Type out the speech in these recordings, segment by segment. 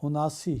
79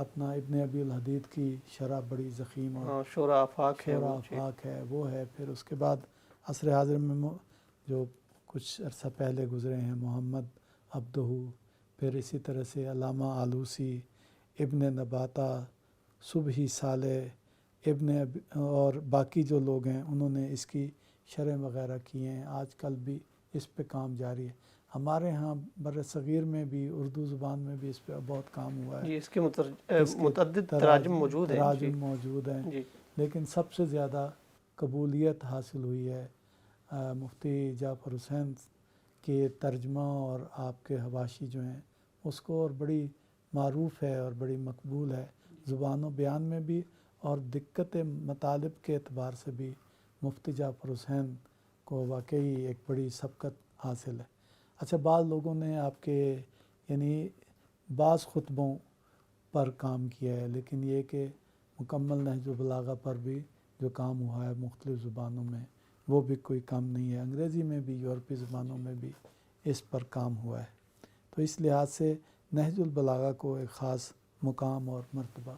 اپنا ابن ابی الحدید کی شرح بڑی ضخیم اور ہاں شورا آفاق ہے شورہ وہ، جی۔ آفاق ہے وہ ہے. پھر اس کے بعد عصر حاضر میں جو کچھ عرصہ پہلے گزرے ہیں محمد عبدہ، پھر اسی طرح سے علامہ آلوسی، ابن نباتہ، صبحی صالح، اور باقی جو لوگ ہیں انہوں نے اس کی شرح وغیرہ کی ہیں. آج کل بھی اس پہ کام جاری ہے. ہمارے ہاں بر صغیر میں بھی اردو زبان میں بھی اس پہ بہت کام ہوا ہے. جی اس کے اس کے متعدد تراجم موجود ہیں، جی تراجم موجود ہیں، جی۔ لیکن سب سے زیادہ قبولیت حاصل ہوئی ہے مفتی جعفر حسین کے ترجمہ اور آپ کے حواشی جو ہیں اس کو، اور بڑی معروف ہے اور بڑی مقبول ہے زبان و بیان میں بھی، اور دقت مطالب کے اعتبار سے بھی مفتی جعفر حسین کو واقعی ایک بڑی سبقت حاصل ہے. اچھا، بعض لوگوں نے آپ کے یعنی بعض خطبوں پر کام کیا ہے، لیکن یہ کہ مکمل نہج البلاغہ پر بھی جو کام ہوا ہے مختلف زبانوں میں وہ بھی کوئی کم نہیں ہے. انگریزی میں بھی، یورپی زبانوں میں بھی اس پر کام ہوا ہے. تو اس لحاظ سے نہج البلاغہ کو ایک خاص مقام اور مرتبہ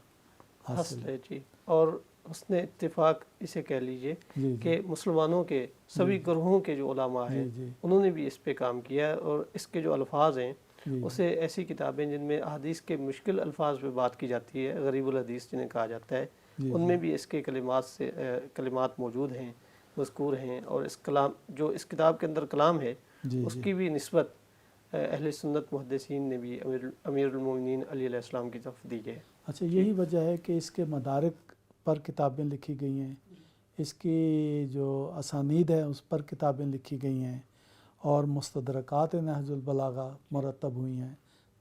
حاصل ہے. جی. اور حسن اتفاق اسے کہہ لیجئے جی کہ مسلمانوں کے سبھی گروہوں کے جو علماء ہیں جی انہوں نے بھی اس پہ کام کیا ہے، اور اس کے جو الفاظ ہیں جی اسے ایسی کتابیں جن میں احادیث کے مشکل الفاظ پہ بات کی جاتی ہے، غریب الحدیث جنہیں کہا جاتا ہے، جی ان میں بھی اس کے کلمات موجود ہیں، مذکور ہیں. اور اس کلام جو اس کتاب کے اندر کلام ہے جی اس جی کی بھی نسبت اہل سنت محدثین نے بھی امیر المومنین علی علیہ السلام کی طرف دی ہے. اچھا، یہی وجہ ہے کہ اس کے مدارک پر کتابیں لکھی گئی ہیں، اس کی جو اسانید ہیں اس پر کتابیں لکھی گئی ہیں، اور مستدرکات نہج البلاغہ مرتب ہوئی ہیں.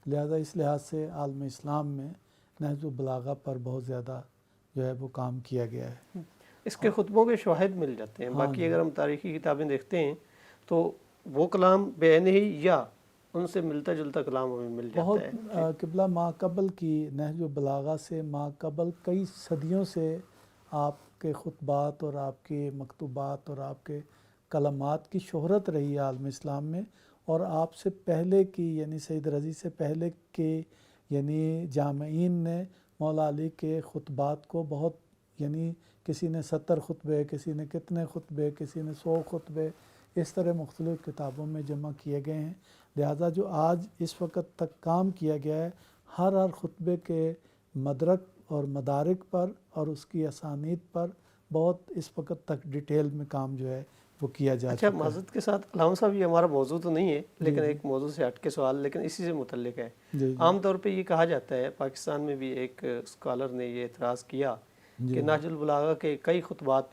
لہذا اس لحاظ سے عالم اسلام میں نہج البلاغہ پر بہت زیادہ جو ہے وہ کام کیا گیا ہے. اس کے خطبوں کے شواہد مل جاتے ہیں. ہاں باقی جی. اگر ہم تاریخی کتابیں دیکھتے ہیں تو وہ کلام بعینہ ہی یا ان سے ملتا جلتا کلام ہمیں مل جاتا بہت ہے. قبلہ ما قبل کی نہج البلاغہ سے ما قبل کئی صدیوں سے آپ کے خطبات اور آپ کے مکتوبات اور آپ کے کلمات کی شہرت رہی ہے عالم اسلام میں. اور آپ سے پہلے کی یعنی سید رضی سے پہلے کے یعنی جامعین نے مولا علی کے خطبات کو بہت یعنی کسی نے 70 خطبے، کسی نے کتنے خطبے، کسی نے 100 خطبے، اس طرح مختلف کتابوں میں جمع کیے گئے ہیں. لہذا جو آج اس وقت تک کام کیا گیا ہے ہر خطبے کے مدرک اور مدارک پر اور اس کی اسانید پر بہت اس وقت تک ڈیٹیل میں کام جو ہے وہ کیا جا اچھا، چکا ہے. معذرت کے ساتھ علامہ صاحب یہ ہمارا موضوع تو نہیں ہے لیکن جی. ایک موضوع سے ہٹ کے سوال، لیکن اسی سے متعلق ہے. جی عام طور پہ یہ کہا جاتا ہے، پاکستان میں بھی ایک اسکالر نے یہ اعتراض کیا کہ نہج البلاغہ کے کئی خطبات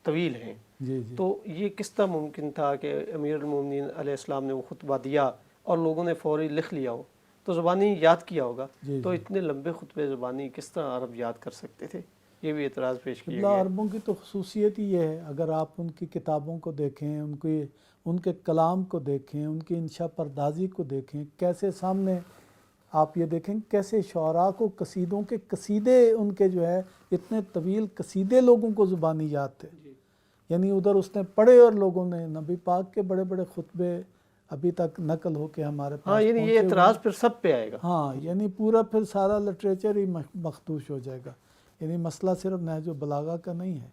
طویل ہیں. جی جی تو یہ کس طرح ممکن تھا کہ امیر المومنین علیہ السلام نے وہ خطبہ دیا اور لوگوں نے فوری لکھ لیا ہو، تو زبانی یاد کیا ہوگا، جی تو جی. اتنے لمبے خطبے زبانی کس طرح عرب یاد کر سکتے تھے؟ یہ بھی اعتراض پیش کیا قبلہ گیا ہے. عربوں کی تو خصوصیت ہی یہ ہے، اگر آپ ان کی کتابوں کو دیکھیں، ان کے کلام کو دیکھیں، ان کی انشاء پردازی کو دیکھیں، کیسے سامنے آپ یہ دیکھیں کیسے شعراء کو قصیدوں کے قصیدے ان کے جو ہے اتنے طویل قصیدے لوگوں کو زبانی یاد تھے. یعنی ادھر اس نے پڑھے اور لوگوں نے نبی پاک کے بڑے بڑے خطبے ابھی تک نقل ہو کے ہمارے پاس ہاں، یعنی یہ پہنچے ہوئے اعتراض پھر سب پہ آئے گا. ہاں، یعنی پورا پھر سارا لٹریچر ہی مخدوش ہو جائے گا. یعنی مسئلہ صرف نہج البلاغہ کا نہیں ہے،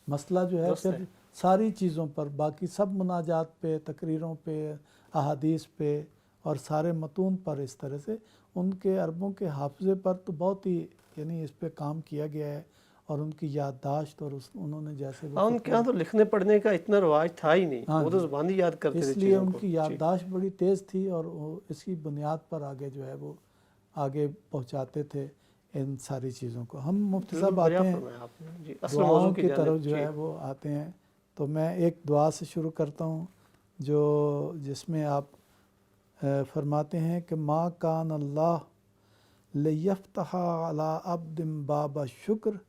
مسئلہ جو ہے درست پھر ساری چیزوں پر، باقی سب مناجات پہ، تقریروں پہ، احادیث پہ اور سارے متون پر. اس طرح سے ان کے عربوں کے حافظے پر تو بہت ہی یعنی اس پہ کام کیا گیا ہے، اور ان کی یادداشت اور انہوں نے جیسے وہ ان کے یہاں تو لکھنے پڑھنے کا اتنا رواج تھا ہی نہیں، وہ تو زبانی یاد کرتے تھے اس لیے چیزوں ان کو. کی یادداشت بڑی تیز تھی، اور اس کی بنیاد پر آگے جو ہے وہ آگے پہنچاتے تھے ان ساری چیزوں کو. ہم مفتی صاحب آتے ہیں دعاؤں کی طرف جو ہے وہ آتے ہیں، تو میں ایک دعا سے شروع کرتا ہوں جس میں آپ فرماتے ہیں کہ ما کان اللہ لیفتح علی عبد باب الشکر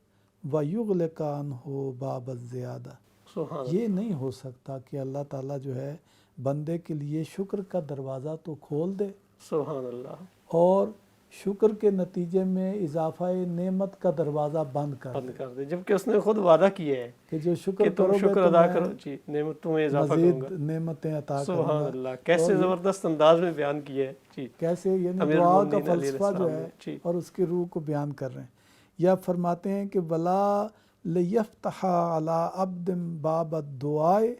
ویغلق عنہ باب الزیادہ. یہ نہیں ہو سکتا کہ اللہ تعالیٰ جو ہے بندے کے لیے شکر کا دروازہ تو کھول دے سبحان اللہ، اور شکر کے نتیجے میں اضافہ نعمت کا دروازہ بند کر بند کر دے، جبکہ اس نے خود وعدہ کیا ہے کہ جو شکر کہ تم کرو گے شکر تو ادا میں کرو جی نعمتوں میں اضافہ کروں مزید گا۔ نعمتیں عطا کروں سبحان گا۔ اللہ، کیسے زبردست انداز میں بیان کیا ہے جی کیسے یعنی امیر دعا کا المومنین علیہ فلسفہ جو السلام ہے نے جی اور اس کی روح کو بیان کر رہے ہیں۔ یا فرماتے ہیں کہ وَلَا لِيَفْتَحَ عَلَىٰ عَبْدٍ بَابَ الدُّعَاءِ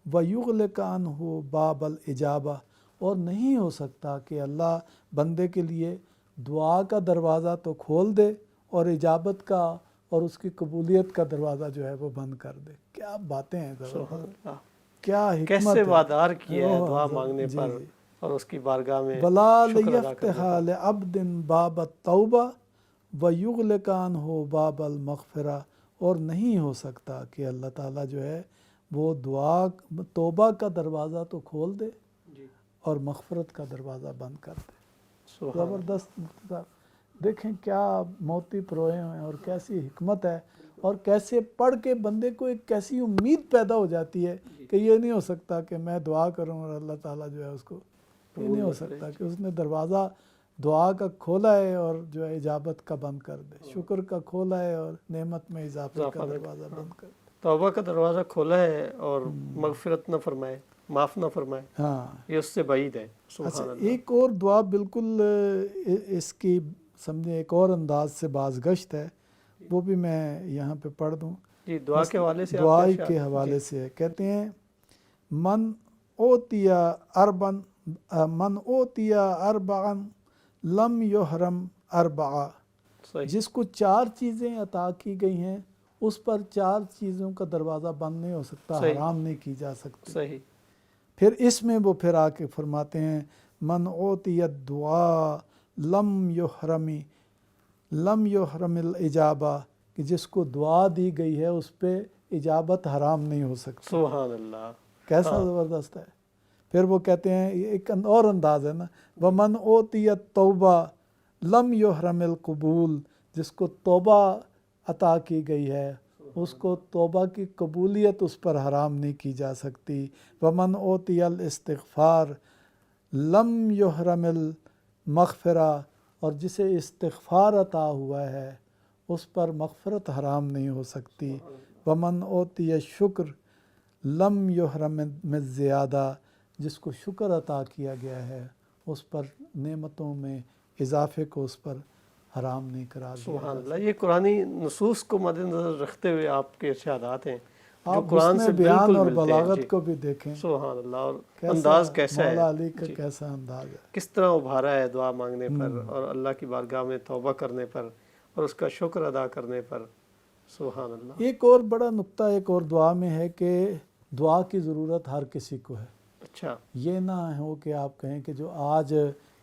وَيُغْلِقَ عَنْهُ بَابَ الْإِجَابَةِ، اور نہیں ہو سکتا کہ اللہ بندے کے لیے دعا کا دروازہ تو کھول دے اور اجابت کا اور اس کی قبولیت کا دروازہ جو ہے وہ بند کر دے۔ کیا باتیں ہیں سبحان زبردست، اللہ، کیا حکمت کیسے ہے۔ وعدار کیا ہے اوہ، دعا مانگنے جی پر جی۔ اور اس کی بارگاہ میں وَلَا شکر ادا کرنے لِيَفْتَحَ پر۔ لِعَبْدٍ بَابَ التَّوْبَةِ وَيُغْلِقَ عَنْهُ بَابَ الْمَغْفِرَةِ، اور نہیں ہو سکتا کہ اللہ تعالیٰ جو ہے وہ دعا توبہ کا دروازہ تو کھول دے جی اور مغفرت کا دروازہ بند کر دے۔ سبحان اللہ، زبردست مختصر، دیکھیں کیا موتی پروئے ہیں اور کیسی حکمت ہے، اور کیسے پڑھ کے بندے کو ایک کیسی امید پیدا ہو جاتی ہے کہ یہ نہیں ہو سکتا کہ میں دعا کروں اور اللہ تعالیٰ جو ہے اس کو، یہ نہیں ہو سکتا کہ اس نے دروازہ دعا کا کھولا ہے اور جو ہے اجابت کا بند کر دے، شکر کا کھولا ہے اور نعمت میں اضافے کا دروازہ بند کر دے۔ توبہ کا دروازہ کھولا ہے اور مغفرت نہ فرمائے، معاف نہ فرمائے، ہاں یہ اس سے بعید ہے۔ اچھا، سبحان اللہ، ایک اور دعا بالکل اس کی سمجھے ایک اور انداز سے باز گشت ہے، وہ بھی میں یہاں پہ پڑھ دوں۔ جی دعا کے حوالے سے آپ دعا کیا کے حوالے سے ہے، کہتے ہیں من اوتیا اربعا لم یحرم اربعا، صحیح جس کو 4 چیزیں عطا کی گئی ہیں اس پر 4 چیزوں کا دروازہ بند نہیں ہو سکتا، صحیح، حرام نہیں کی جا سکتی۔ صحیح، پھر اس میں وہ پھر آ کے فرماتے ہیں من اوتی الدعاء لم یحرم الاجابہ، کہ جس کو دعا دی گئی ہے اس پہ اجابت حرام نہیں ہو سکتی۔ سبحان اللہ، کیسا زبردست ہے۔ پھر وہ کہتے ہیں ایک اور انداز ہے نا، وَمَنْ أُوتِيَ التَّوْبَةَ لَمْ يُحْرَمِ الْقُبُولِ، جس کو توبہ عطا کی گئی ہے اس کو توبہ کی قبولیت اس پر حرام نہیں کی جا سکتی۔ وَمَنْ أُوتِيَ الْإِسْتِغْفَارَ لَمْ يُحْرَمِ الْمَغْفِرَةَ، اور جسے استغفار عطا ہوا ہے اس پر مغفرت حرام نہیں ہو سکتی۔ وَمَنْ أُوتِيَ الشُّكْرَ لم یحرم میں زیادہ، جس کو شکر عطا کیا گیا ہے اس پر نعمتوں میں اضافے کو اس پر حرام نہیں قرار دیا۔ سبحان اللہ، یہ قرآنی نصوص کو مد نظر رکھتے ہوئے آپ کے ارشادات ہیں جو آپ قرآن حسن سے بیان بالکل اور ملتے ہیں۔ بلاغت جی کو بھی دیکھیں، سبحان اللہ، اور انداز کیسا ہے، مولا علی کا جی کیسا انداز ہے۔ کس طرح ابھارا ہے دعا مانگنے پر اور اللہ کی بارگاہ میں توبہ کرنے پر اور اس کا شکر ادا کرنے پر۔ سبحان اللہ، ایک اور بڑا نقطہ ایک اور دعا میں ہے کہ دعا کی ضرورت ہر کسی کو ہے۔ اچھا، یہ نہ ہو کہ آپ کہیں کہ جو آج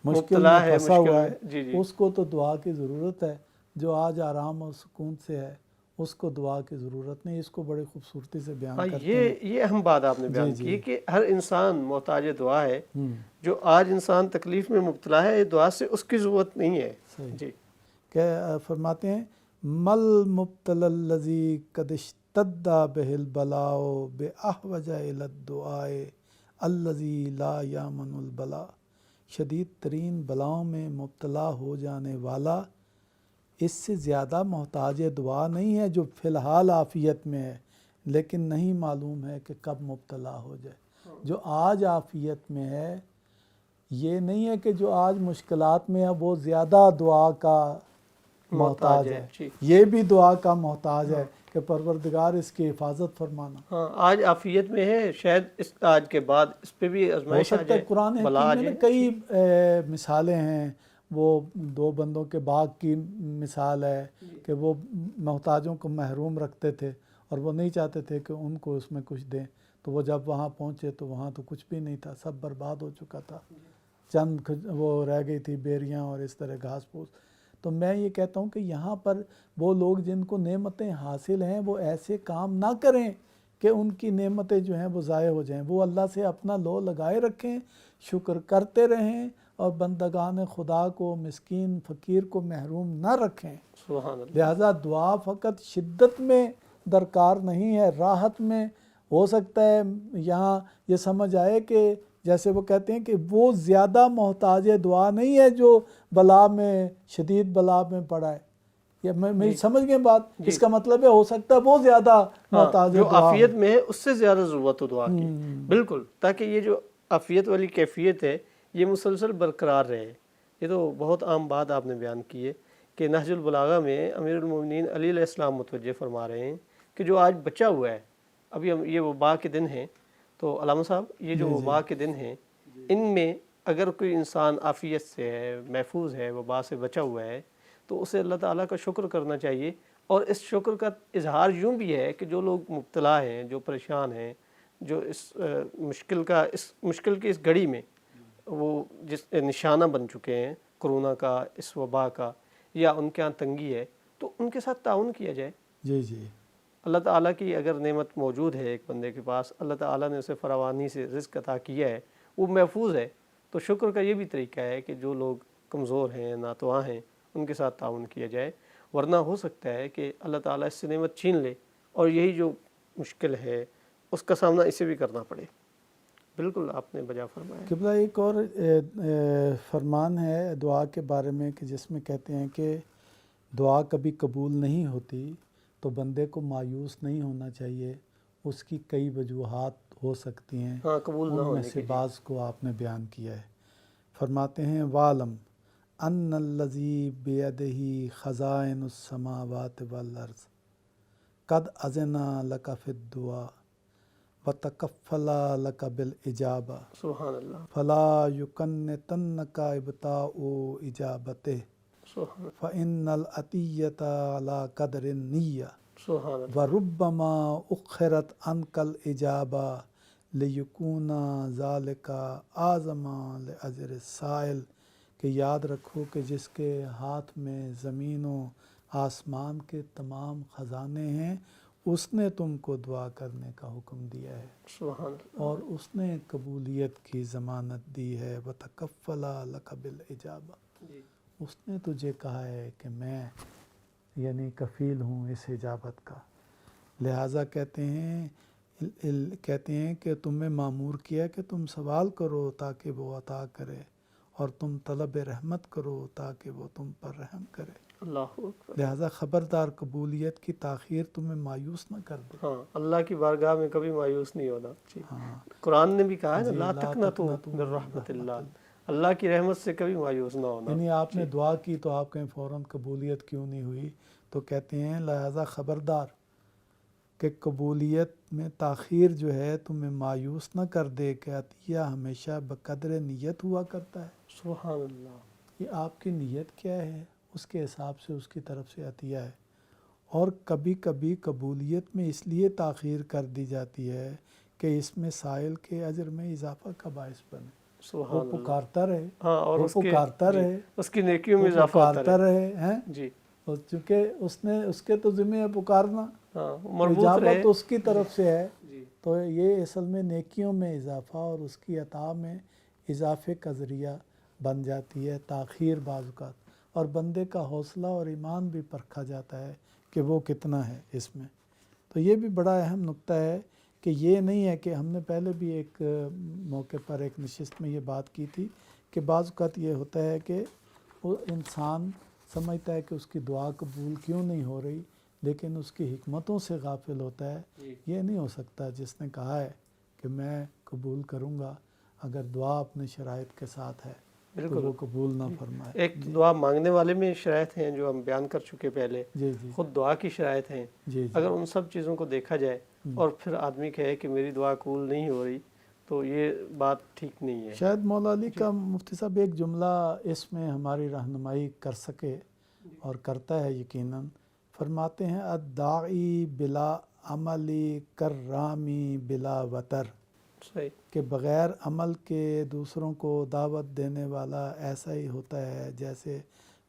مشکل مبتلا میں ہے، پھنسا مشکل ہوا میں، ہے جی جی، اس کو تو دعا کی ضرورت ہے، جو آج آرام اور سکون سے ہے اس کو دعا کی ضرورت نہیں۔ اس کو بڑی خوبصورتی سے بیان ہاں کرتے ہیں۔ یہ اہم بات آپ نے بیان جی کی کہ ہر انسان محتاج دعا ہے۔ ہوں، جو آج انسان تکلیف میں مبتلا ہے، دعا سے اس کی ضرورت نہیں ہے۔ صحیح، جی کہ فرماتے ہیں مل مبتلا الذی قد اشتد بہ البلاء باحوج الی الدعاء الذی لا یامن البلاء، شدید ترین بلاؤں میں مبتلا ہو جانے والا اس سے زیادہ محتاج دعا نہیں ہے جو فی الحال عافیت میں ہے، لیکن نہیں معلوم ہے کہ کب مبتلا ہو جائے۔ جو آج عافیت میں ہے، یہ نہیں ہے کہ جو آج مشکلات میں ہے وہ زیادہ دعا کا محتاج ہے، جی یہ بھی دعا کا محتاج ہے کہ پروردگار اس کی حفاظت فرمانا۔ ہاں، آج عافیت میں ہے، شاید اس آج کے بعد اس پہ بھی ہو آزمائش آ سکتا ہے جائے، قرآن بلا آ حکیم میں نا جائے۔ کئی مثالیں ہیں، وہ 2 بندوں کے باغ کی مثال ہے کہ وہ محتاجوں کو محروم رکھتے تھے اور وہ نہیں چاہتے تھے کہ ان کو اس میں کچھ دیں، تو وہ جب وہاں پہنچے تو وہاں تو کچھ بھی نہیں تھا، سب برباد ہو چکا تھا، چند وہ رہ گئی تھی بیریاں اور اس طرح گھاس پھوس۔ تو میں یہ کہتا ہوں کہ یہاں پر وہ لوگ جن کو نعمتیں حاصل ہیں وہ ایسے کام نہ کریں کہ ان کی نعمتیں جو ہیں وہ ضائع ہو جائیں، وہ اللہ سے اپنا لو لگائے رکھیں، شکر کرتے رہیں اور بندگان خدا کو، مسکین فقیر کو محروم نہ رکھیں۔ سبحان اللہ، لہذا دعا فقط شدت میں درکار نہیں ہے، راحت میں ہو سکتا ہے یہاں یہ سمجھ آئے کہ جیسے وہ کہتے ہیں کہ وہ زیادہ محتاج دعا نہیں ہے جو بلا میں شدید بلا میں پڑا ہے. یا میں سمجھ گئے بات. اس کا مطلب ہے ہو سکتا ہے وہ زیادہ محتاج جو دعا عافیت میں ہے اس سے زیادہ ضرورت ہو دعا کی. بالکل, تاکہ یہ جو عافیت والی کیفیت ہے یہ مسلسل برقرار رہے. یہ تو بہت عام بات آپ نے بیان کی ہے کہ نہج البلاغہ میں امیر المومنین علی علیہ السلام متوجہ فرما رہے ہیں کہ جو آج بچا ہوا ہے, ابھی یہ وبا کے دن ہیں, تو علامہ صاحب یہ جو وبا کے دن ہیں ان میں اگر کوئی انسان عافیت سے ہے, محفوظ ہے, وبا سے بچا ہوا ہے, تو اسے اللہ تعالیٰ کا شکر کرنا چاہیے. اور اس شکر کا اظہار یوں بھی ہے کہ جو لوگ مبتلا ہیں, جو پریشان ہیں, جو اس مشکل کی اس گھڑی میں وہ جس نشانہ بن چکے ہیں کرونا کا, اس وبا کا, یا ان کے ہاں تنگی ہے, تو ان کے ساتھ تعاون کیا جائے. جی اللہ تعالیٰ کی اگر نعمت موجود ہے ایک بندے کے پاس, اللہ تعالیٰ نے اسے فراوانی سے رزق عطا کیا ہے, وہ محفوظ ہے, تو شکر کا یہ بھی طریقہ ہے کہ جو لوگ کمزور ہیں, ناتواں ہیں, ان کے ساتھ تعاون کیا جائے. ورنہ ہو سکتا ہے کہ اللہ تعالیٰ اس سے نعمت چھین لے اور یہی جو مشکل ہے اس کا سامنا اسے بھی کرنا پڑے. بالکل آپ نے بجا فرمایا. قبلہ ایک اور فرمان ہے دعا کے بارے میں کہ جس میں کہتے ہیں کہ دعا کبھی قبول نہیں ہوتی تو بندے کو مایوس نہیں ہونا چاہیے. اس کی کئی وجوہات ہو سکتی ہیں, قبول نہ ان ہونے میں سے بعض کو آپ نے بیان کیا ہے. فرماتے ہیں وَعْلَمْ أَنَّ الَّذِي بِيَدِهِ خَزَائِنُ السَّمَاوَاتِ وَالْأَرْضِ قَدْ أَذِنَ لَكَ فِي الدُّعَاءِ وَتَكَفَّلَ لَكَ بِالْإِجَابَةِ سبحان اللہ. فَلَا يُكَنِّتَنَّكَ إِبْطَاءُ إِجَابَتِهِ فَإِنَّ الْعَطِيَّةَ عَلَى قَدْرِ النِّيَّةِ وَرُبَّمَا أُخِّرَتْ عَنْكَ الْإِجَابَةِ لِيَكُونَ ذَلِكَ أَعْظَمَ لِأَجْرِ السَّائِلِ. کہ یاد رکھو کہ جس کے ہاتھ میں زمین و آسمان کے تمام خزانے ہیں اس نے تم کو دعا کرنے کا حکم دیا ہے, سبحان اللہ. اور اس نے قبولیت کی ضمانت دی ہے. وَتَكَفَّلَ لَكَ بِالْإِجَابَةِ. اس نے تجھے کہا ہے کہ میں یعنی کفیل ہوں اس اجابت کا. لہٰذا کہتے ہیں کہ تمہیں مامور کیا کہ تم سوال کرو تاکہ وہ عطا کرے, اور تم طلب رحمت کرو تاکہ وہ تم پر رحم کرے. اللہ اکبر. لہٰذا خبردار قبولیت کی تاخیر تمہیں مایوس نہ کر دے. اللہ کی بارگاہ میں کبھی مایوس نہیں ہونا. قرآن نے بھی کہا ہے نا, لا تقنطوا من رحمت اللہ, اللہ کی رحمت سے کبھی مایوس نہ ہونا. یعنی آپ نے دعا کی تو آپ کہیں فوراً قبولیت کیوں نہیں ہوئی, تو کہتے ہیں لہٰذا خبردار کہ قبولیت میں تاخیر جو ہے تمہیں مایوس نہ کر دے, کہ عطیہ ہمیشہ بقدر نیت ہوا کرتا ہے. سبحان اللہ. یہ آپ کی نیت کیا ہے اس کے حساب سے اس کی طرف سے عطیہ ہے. اور کبھی کبھی قبولیت میں اس لیے تاخیر کر دی جاتی ہے کہ اس میں سائل کے اجر میں اضافہ کا باعث بنے. وہ پکارتا رہے, اور وہ پکارتا رہے, اس کی نیکیوں میں اضافہ پکارتا رہے ہیں جی, چونکہ اس کے تو ذمہ ہے پکارنا, اجابت اس کی طرف سے ہے. تو یہ اصل میں نیکیوں میں اضافہ اور اس کی عطا میں اضافے کا ذریعہ بن جاتی ہے تاخیر بعض اوقات. اور بندے کا حوصلہ اور ایمان بھی پرکھا جاتا ہے کہ وہ کتنا ہے اس میں. تو یہ بھی بڑا اہم نقطہ ہے کہ یہ نہیں ہے کہ ہم نے پہلے بھی ایک موقع پر ایک نشست میں یہ بات کی تھی کہ بعض اوقات یہ ہوتا ہے کہ وہ انسان سمجھتا ہے کہ اس کی دعا قبول کیوں نہیں ہو رہی, لیکن اس کی حکمتوں سے غافل ہوتا ہے. یہ نہیں ہو سکتا. جس نے کہا ہے کہ میں قبول کروں گا, اگر دعا اپنے شرائط کے ساتھ ہے تو وہ قبول نہ فرمائے. ایک دعا مانگنے والے میں شرائط ہیں جو ہم بیان کر چکے پہلے, خود دعا کی شرائط ہیں. اگر ان سب چیزوں کو دیکھا جائے اور پھر آدمی کہے کہ میری دعا قبول نہیں ہو رہی, تو یہ بات ٹھیک نہیں ہے. شاید مولا علی کا مفتی صاحب ایک جملہ اس میں ہماری رہنمائی کر سکے, اور کرتا ہے یقیناً. فرماتے ہیں الداعی بلا عملی کررامی بلا وطر. کہ بغیر عمل کے دوسروں کو دعوت دینے والا ایسا ہی ہوتا ہے جیسے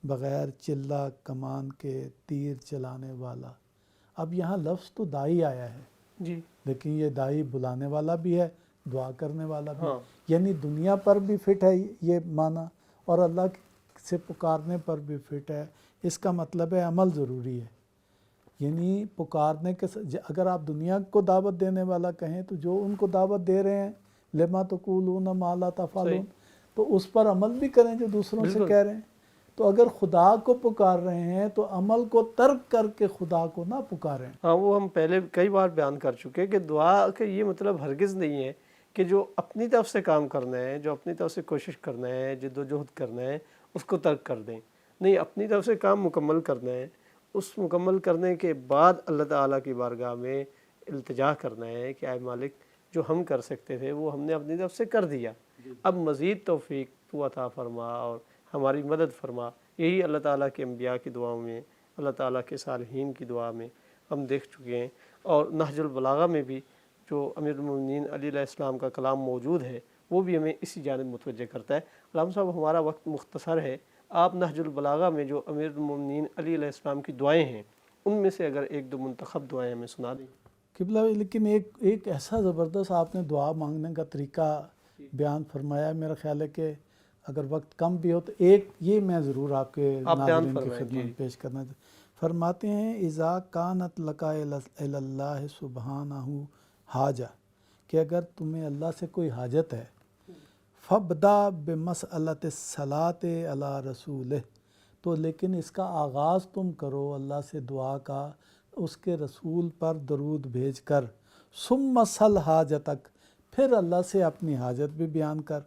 بغیر چلہ کمان کے تیر چلانے والا. اب یہاں لفظ تو داعی آیا ہے لیکن یہ داعی بلانے والا بھی ہے, دعا کرنے والا بھی, یعنی دنیا پر بھی فٹ ہے یہ معنی, اور اللہ سے پکارنے پر بھی فٹ ہے. اس کا مطلب ہے عمل ضروری ہے. یعنی پکارنے کے اگر آپ دنیا کو دعوت دینے والا کہیں تو جو ان کو دعوت دے رہے ہیں لما تقولون ما لا تفعلون، تو اس پر عمل بھی کریں جو دوسروں سے کہہ رہے ہیں۔ تو اگر خدا کو پکار رہے ہیں تو عمل کو ترک کر کے خدا کو نہ پکاریں۔ ہاں، وہ ہم پہلے کئی بار بیان کر چکے کہ دعا کا یہ مطلب ہرگز نہیں ہے کہ جو اپنی طرف سے کام کرنا ہے، جو اپنی طرف سے کوشش کرنا ہے، جد و جہد کرنا ہے، اس کو ترک کر دیں۔ نہیں، اپنی طرف سے کام مکمل کرنا ہے، اس مکمل کرنے کے بعد اللہ تعالیٰ کی بارگاہ میں التجا کرنا ہے کہ اے مالک، جو ہم کر سکتے تھے وہ ہم نے اپنی طرف سے کر دیا، اب مزید توفیق تو عطا فرما اور ہماری مدد فرما۔ یہی اللہ تعالیٰ کے انبیاء کی دعاؤں میں، اللہ تعالیٰ کے صالحین کی دعا میں ہم دیکھ چکے ہیں۔ اور نہج البلاغہ میں بھی جو امیر المومنین علی علیہ السلام کا کلام موجود ہے، وہ بھی ہمیں اسی جانب متوجہ کرتا ہے۔ علامہ صاحب، ہمارا وقت مختصر ہے، آپ نہج البلاغہ میں جو امیر المومنین علی علیہ السلام کی دعائیں ہیں ان میں سے اگر ایک دو منتخب دعائیں ہمیں سنا دیں۔ قبلہ، لیکن ایک ایسا زبردست آپ نے دعا مانگنے کا طریقہ بیان فرمایا، میرا خیال ہے کہ اگر وقت کم بھی ہو تو ایک یہ میں ضرور آپ کے ناظرین کی خدمت میں پیش کرنا چاہتا ہوں۔ فرماتے ہیں اذا کانت لک الی اللہ سبحانہ حاجہ، کہ اگر تمہیں اللہ سے کوئی حاجت ہے، فابدأ بمسألۃ الصلاۃ علی رسولہ، تو لیکن اس کا آغاز تم کرو اللہ سے دعا کا اس کے رسول پر درود بھیج کر، ثم سل حاجتک، پھر اللہ سے اپنی حاجت بھی بیان کر،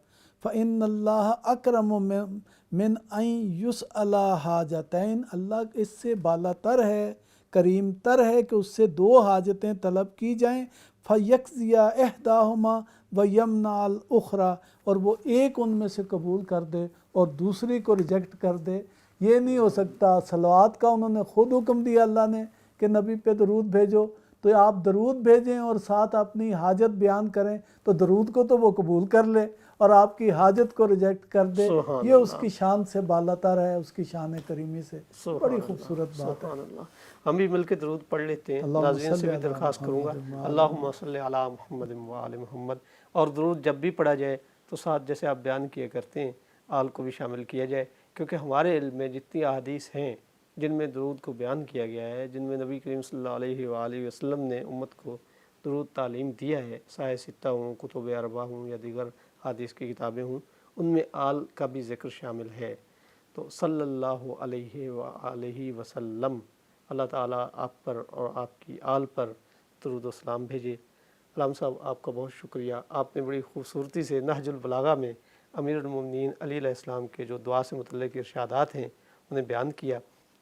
فإن اللہ اکرم من ان یسأل حاجتین، اللہ اس سے بالا تر ہے، کریم تر ہے کہ اس سے دو حاجتیں طلب کی جائیں، فیقضی احداہما ویمنع الاخری، اور وہ ایک ان میں سے قبول کر دے اور دوسری کو ریجیکٹ کر دے۔ یہ نہیں ہو سکتا، صلوات کا انہوں نے خود حکم دیا اللہ نے کہ نبی پہ درود بھیجو، تو آپ درود بھیجیں اور ساتھ اپنی حاجت بیان کریں، تو درود کو تو وہ قبول کر لے اور آپ کی حاجت کو ریجیکٹ کر دے، یہ اس کی شان سے بالاتر ہے، اس کی شان کریمی سے۔ بڑی خوبصورت بات ہے۔ ہم بھی مل کے درود پڑھ لیتے ہیں۔ ناظرین سے بھی درخواست کروں گا، اللہم صلی علی محمد وآل محمد، اور درود جب بھی پڑھا جائے تو ساتھ جیسے آپ بیان کیا کرتے ہیں آل کو بھی شامل کیا جائے، کیونکہ ہمارے علم میں جتنی احادیث ہیں جن میں درود کو بیان کیا گیا ہے، جن میں نبی کریم صلی اللہ علیہ وآلہ وسلم نے امت کو درود تعلیم دیا ہے، صحیح ستہ ہوں، کتب اربعہ ہوں یا دیگر حدیث کی کتابیں ہوں، ان میں آل کا بھی ذکر شامل ہے۔ تو صلی اللہ علیہ وآلہ وسلم، اللہ تعالیٰ آپ پر اور آپ کی آل پر درود و سلام بھیجے۔ علامہ صاحب، آپ کا بہت شکریہ، آپ نے بڑی خوبصورتی سے نہج البلاغہ میں امیر المومنین علی علیہ السلام کے جو دعا سے متعلق ارشادات ہیں انہیں بیان کیا۔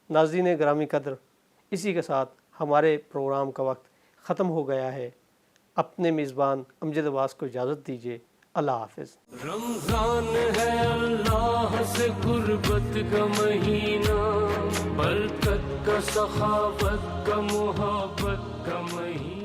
ناظرین گرامی قدر، اسی کے ساتھ ہمارے پروگرام کا وقت ختم ہو گیا ہے۔ اپنے میزبان امجد عباس کو اجازت دیجیے، اللہ حافظ۔ رمضان ہے اللہ سے قربت کا مہینہ، برکت کا، سخاوت کا، محبت کا مہینہ۔